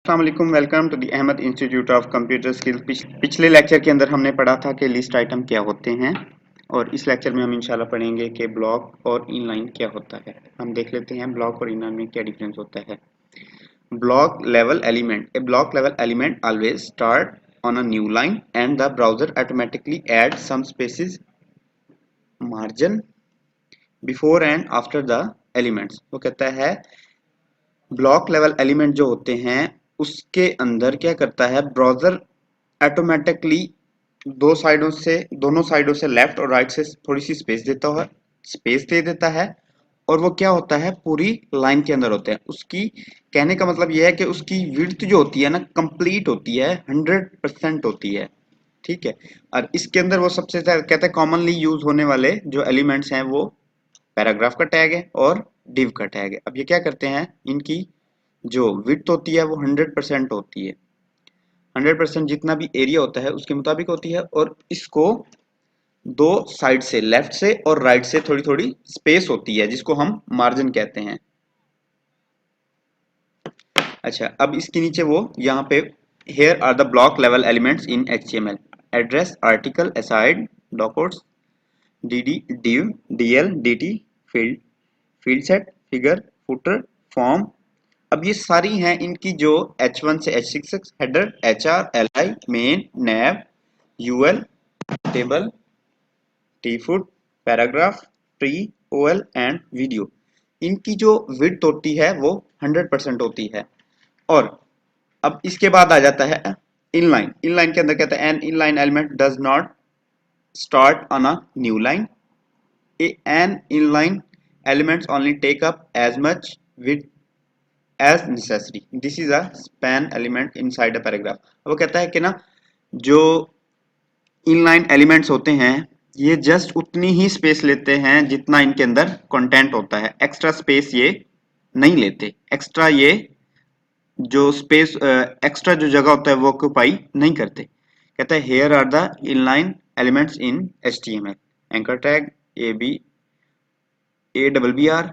अस्सलाम वालेकुम, welcome to the Ahmad institute of computer skills. पिछले लेक्चर के अंदर हमने पढ़ा था कि लिस्ट आइटम क्या होते हैं और इस लेक्चर में हम इंशाल्लाह पढ़ेंगे कि ब्लॉक और इनलाइन क्या होता है। हम देख लेते हैं ब्लॉक और इनलाइन में क्या डिफरेंस होता है। Block level element, a block level element always start on a new line and the browser automatically add some spaces margin before and after the elements. वो कहता है ब्लॉक लेवल एलिमेंट जो होते हैं उसके अंदर क्या करता है, ब्राउजर ऑटोमेटिकली दोनों साइडों से लेफ्ट और राइट से थोड़ी सी स्पेस दे देता है और वो क्या होता है पूरी लाइन के अंदर होता है। उसकी कहने का मतलब यह है कि उसकी विड्थ जो होती है ना कंप्लीट होती है, 100% होती है। ठीक है। और इसके अंदर वो सबसे ज्यादा कहते हैं कॉमनली यूज होने वाले जो एलिमेंट्स हैं वो पैराग्राफ का टैग है और div का टैग है। अब ये क्या करते हैं, इनकी जो विड्थ होती है वो 100% होती है। 100% जितना भी एरिया होता है उसके मुताबिक होती है और इसको दो साइड से लेफ्ट से और राइट से थोड़ी थोड़ी स्पेस होती है जिसको हम मार्जिन कहते हैं। अच्छा, अब इसके नीचे वो यहाँ पे here are the block level elements in HTML: address, article, aside, documents, dd, div, dl, dt, field set, figure, footer, form। अब ये सारी हैं इनकी जो H1 से H6 header, HR, LI, main, nav, UL, table, tfoot, paragraph, tree, OL and video. इनकी जो width होती है वो 100% होती है। और अब इसके बाद आ जाता है इनलाइन। इनलाइन के अंदर कहता है an inline element does not start on a new line. An inline elements only take up as much width as necessary. This is a span element inside a paragraph. अब वो कहता है कि ना जो इनलाइन एलिमेंट्स होते हैं ये जस्ट उतनी ही स्पेस लेते हैं जितना इनके अंदर कंटेंट होता है, एक्स्ट्रा स्पेस ये नहीं लेते। एक्स्ट्रा ये जो स्पेस एक्स्ट्रा जो जगह होता है वो ऑक्यूपाई नहीं करते। कहता है here are the inline elements in HTML: anchor tag, ABR,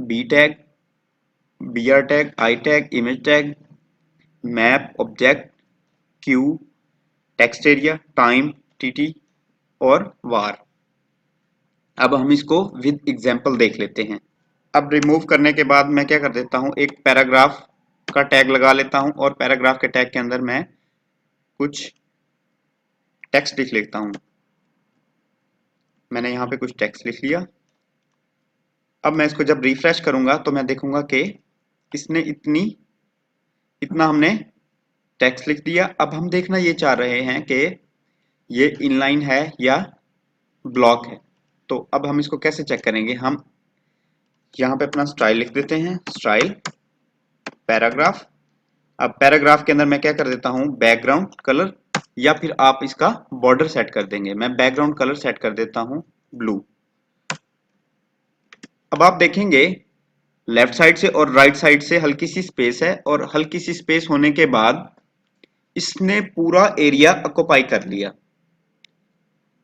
B tag, BR tag, I tag, image tag, map, object, q, text area, time, TT और वार। अब हम इसको विद एग्जांपल देख लेते हैं। अब रिमूव करने के बाद मैं क्या कर देता हूं, एक पैराग्राफ का टैग लगा लेता हूं और पैराग्राफ के टैग के अंदर मैं कुछ टेक्स्ट लिख लेता हूं। मैंने यहां पे कुछ टेक्स्ट लिख लिया। अब मैं इसको जब रिफ्रेश करूंगा तो मैं देखूंगा कि इसने इतना हमने टेक्स्ट लिख दिया। अब हम देखना ये चाह रहे हैं कि ये इनलाइन है या ब्लॉक है। तो अब हम इसको कैसे चेक करेंगे, हम यहाँ पे अपना स्टाइल लिख देते हैं, स्टाइल पैराग्राफ। अब पैराग्राफ के अंदर मैं क्या कर देता हूँ, बैकग्राउंड कलर, या फिर आप इसका बॉर्डर सेट कर देंगे। मैं बैकग्राउंड कलर सेट कर देता हूँ ब्लू। अब आप देखेंगे लेफ्ट साइड से और राइट साइड से हल्की सी स्पेस है और हल्की सी स्पेस होने के बाद इसने पूरा एरिया ऑक्युपाई कर लिया।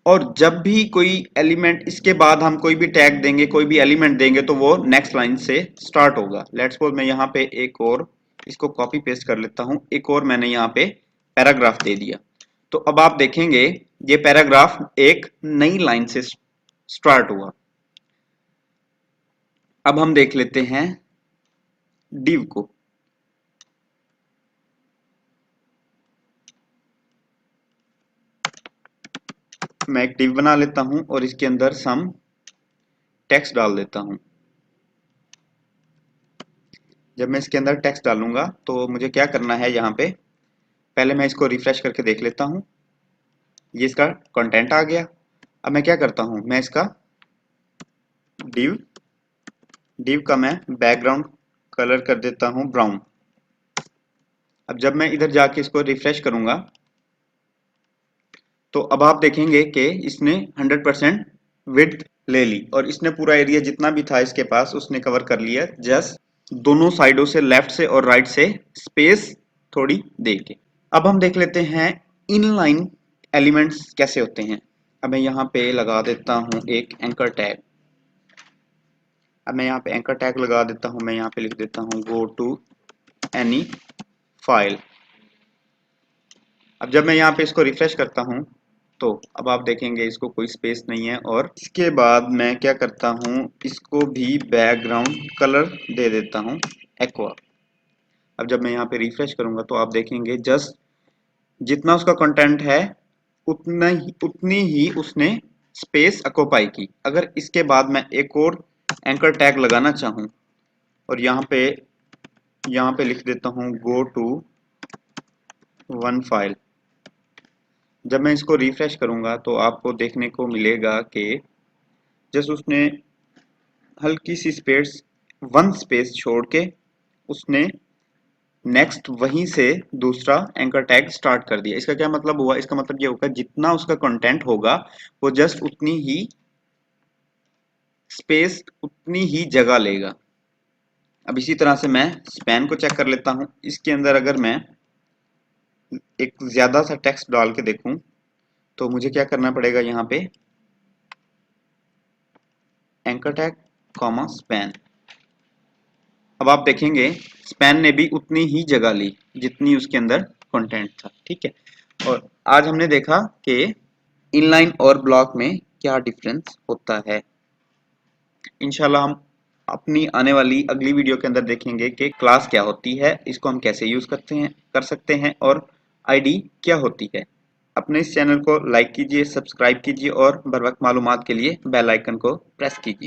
और जब भी कोई एलिमेंट इसके बाद हम कोई भी टैग देंगे, कोई भी एलिमेंट देंगे तो वो नेक्स्ट लाइन से स्टार्ट होगा। लेट्स सपोज मैं यहाँ पे एक और इसको कॉपी पेस्ट कर लेता हूँ, एक और मैंने यहाँ पे पैराग्राफ दे दिया। तो अब आप देखेंगे ये पैराग्राफ एक नई लाइन से स्टार्ट हुआ। अब हम देख लेते हैं div को। मैं एक div बना लेता हूं और इसके अंदर सम टेक्स्ट डाल देता हूं। जब मैं इसके अंदर टेक्स्ट डालूंगा तो मुझे क्या करना है, यहाँ पे पहले मैं इसको रिफ्रेश करके देख लेता हूं। ये इसका कंटेंट आ गया। अब मैं क्या करता हूं, मैं इसका div का मैं बैकग्राउंड कलर कर देता हूं ब्राउन। अब जब मैं इधर जाके इसको रिफ्रेश करूंगा तो अब आप देखेंगे कि इसने 100% विड्थ ले ली और इसने पूरा एरिया जितना भी था इसके पास उसने कवर कर लिया, जस्ट दोनों साइडों से लेफ्ट से और राइट से स्पेस थोड़ी दे के। अब हम देख लेते हैं इनलाइन एलिमेंट्स कैसे होते हैं। अब मैं यहाँ पे लगा देता हूँ एक एंकर टैग। अब मैं यहाँ पे एंकर टैग लगा देता हूँ, मैं यहाँ पे लिख देता हूँ गो टू एनी फाइल। अब जब मैं यहाँ पे इसको रिफ्रेश करता हूँ तो अब आप देखेंगे इसको कोई स्पेस नहीं है। और इसके बाद मैं क्या करता हूँ, इसको भी बैकग्राउंड कलर दे देता हूँ एक्वा। अब जब मैं यहाँ पे रिफ्रेश करूंगा तो आप देखेंगे जस्ट जितना उसका कंटेंट है उतनी ही उसने स्पेस ऑक्युपाई की। अगर इसके बाद मैं एक और एंकर टैग लगाना चाहूँ और यहाँ पे लिख देता हूँ गो टू वन फाइल। जब मैं इसको रिफ्रेश करूंगा तो आपको देखने को मिलेगा कि जस्ट उसने हल्की सी स्पेस, वन स्पेस छोड़ के उसने नेक्स्ट वहीं से दूसरा एंकर टैग स्टार्ट कर दिया। इसका क्या मतलब हुआ, इसका मतलब ये होगा जितना उसका कंटेंट होगा वो जस्ट उतनी ही स्पेस, उतनी ही जगह लेगा। अब इसी तरह से मैं स्पैन को चेक कर लेता हूं। इसके अंदर अगर मैं एक ज्यादा सा टेक्स्ट डाल के देखूं तो मुझे क्या करना पड़ेगा, यहाँ पे एंकर टैग कॉमा स्पैन। अब आप देखेंगे स्पैन ने भी उतनी ही जगह ली जितनी उसके अंदर कंटेंट था। ठीक है, और आज हमने देखा कि इनलाइन और ब्लॉक में क्या डिफरेंस होता है। इंशाल्लाह हम अपनी आने वाली अगली वीडियो के अंदर देखेंगे कि क्लास क्या होती है, इसको हम कैसे यूज कर सकते हैं और आईडी क्या होती है। अपने इस चैनल को लाइक कीजिए, सब्सक्राइब कीजिए और बर वक्त मालूमात के लिए बेल आइकन को प्रेस कीजिए।